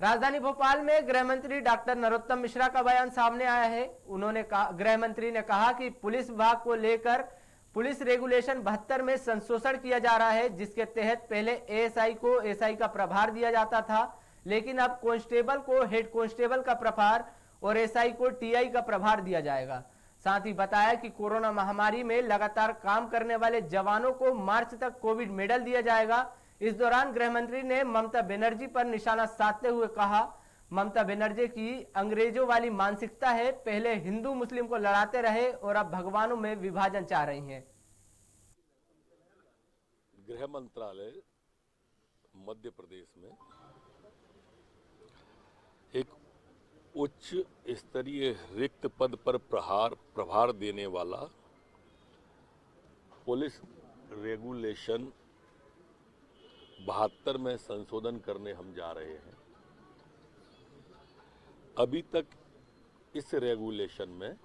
राजधानी भोपाल में गृह मंत्री डॉक्टर नरोत्तम मिश्रा का बयान सामने आया है। उन्होंने कहा, गृह मंत्री ने कहा कि पुलिस विभाग को लेकर पुलिस रेगुलेशन 72 में संशोधन किया जा रहा है, जिसके तहत पहले एएसआई को एसआई का प्रभार दिया जाता था, लेकिन अब कांस्टेबल को हेड कांस्टेबल का प्रभार और एसआई को टीआई का प्रभार दिया जाएगा। साथ ही बताया कि कोरोना महामारी में लगातार काम करने वाले जवानों को मार्च तक कोविड मेडल दिया जाएगा। इस दौरान गृह मंत्री ने ममता बनर्जी पर निशाना साधते हुए कहा, ममता बनर्जी की अंग्रेजों वाली मानसिकता है, पहले हिंदू मुस्लिम को लड़ाते रहे और अब भगवानों में विभाजन चाह रही हैं। गृह मंत्रालय मध्य प्रदेश में एक उच्च स्तरीय रिक्त पद पर प्रभार देने वाला पुलिस रेगुलेशन 72 में संशोधन करने हम जा रहे हैं। अभी तक इस रेगुलेशन में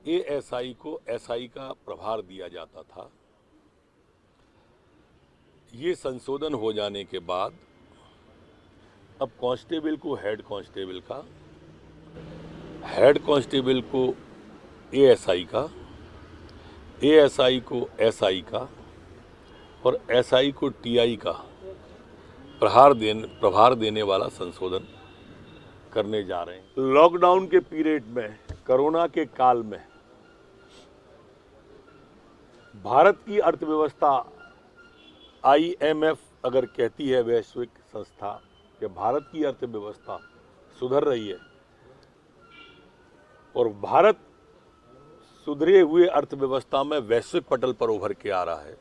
एएसआई को एसआई का प्रभार दिया जाता था। ये संशोधन हो जाने के बाद अब कांस्टेबल को हेड कांस्टेबल का, हेड कांस्टेबल को एएसआई का, एएसआई को एसआई का और एसआई को टीआई का प्रभार देने वाला संशोधन करने जा रहे हैं। लॉकडाउन के पीरियड में, कोरोना के काल में भारत की अर्थव्यवस्था, आईएमएफ अगर कहती है, वैश्विक संस्था, कि भारत की अर्थव्यवस्था सुधर रही है और भारत सुधरे हुए अर्थव्यवस्था में वैश्विक पटल पर उभर के आ रहा है,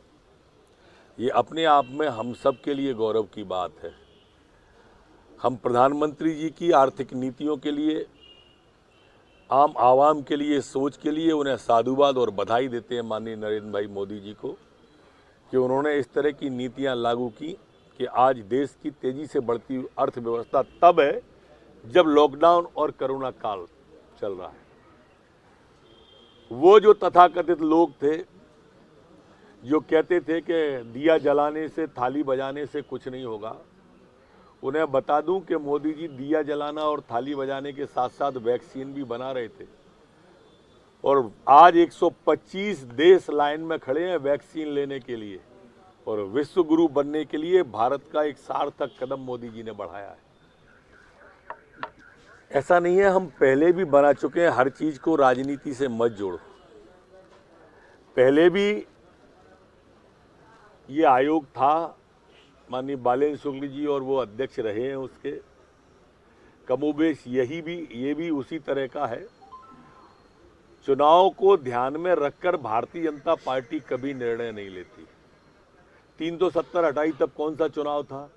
ये अपने आप में हम सब के लिए गौरव की बात है। हम प्रधानमंत्री जी की आर्थिक नीतियों के लिए, आम आवाम के लिए, सोच के लिए उन्हें साधुवाद और बधाई देते हैं माननीय नरेंद्र भाई मोदी जी को, कि उन्होंने इस तरह की नीतियां लागू की कि आज देश की तेजी से बढ़ती अर्थव्यवस्था तब है जब लॉकडाउन और कोरोना काल चल रहा है। वो जो तथाकथित लोग थे जो कहते थे कि दिया जलाने से, थाली बजाने से कुछ नहीं होगा, उन्हें बता दूं कि मोदी जी दिया जलाना और थाली बजाने के साथ साथ वैक्सीन भी बना रहे थे और आज 125 देश लाइन में खड़े हैं वैक्सीन लेने के लिए और विश्व गुरु बनने के लिए भारत का एक सार्थक कदम मोदी जी ने बढ़ाया है। ऐसा नहीं है, हम पहले भी बना चुके हैं। हर चीज को राजनीति से मत जोड़ो। पहले भी ये आयोग था, माननीय बालेन्द्र शुक्ल जी, और वो अध्यक्ष रहे हैं उसके। कमोबेश ये भी उसी तरह का है। चुनाव को ध्यान में रखकर भारतीय जनता पार्टी कभी निर्णय नहीं लेती। 370 हटाई तब कौन सा चुनाव था?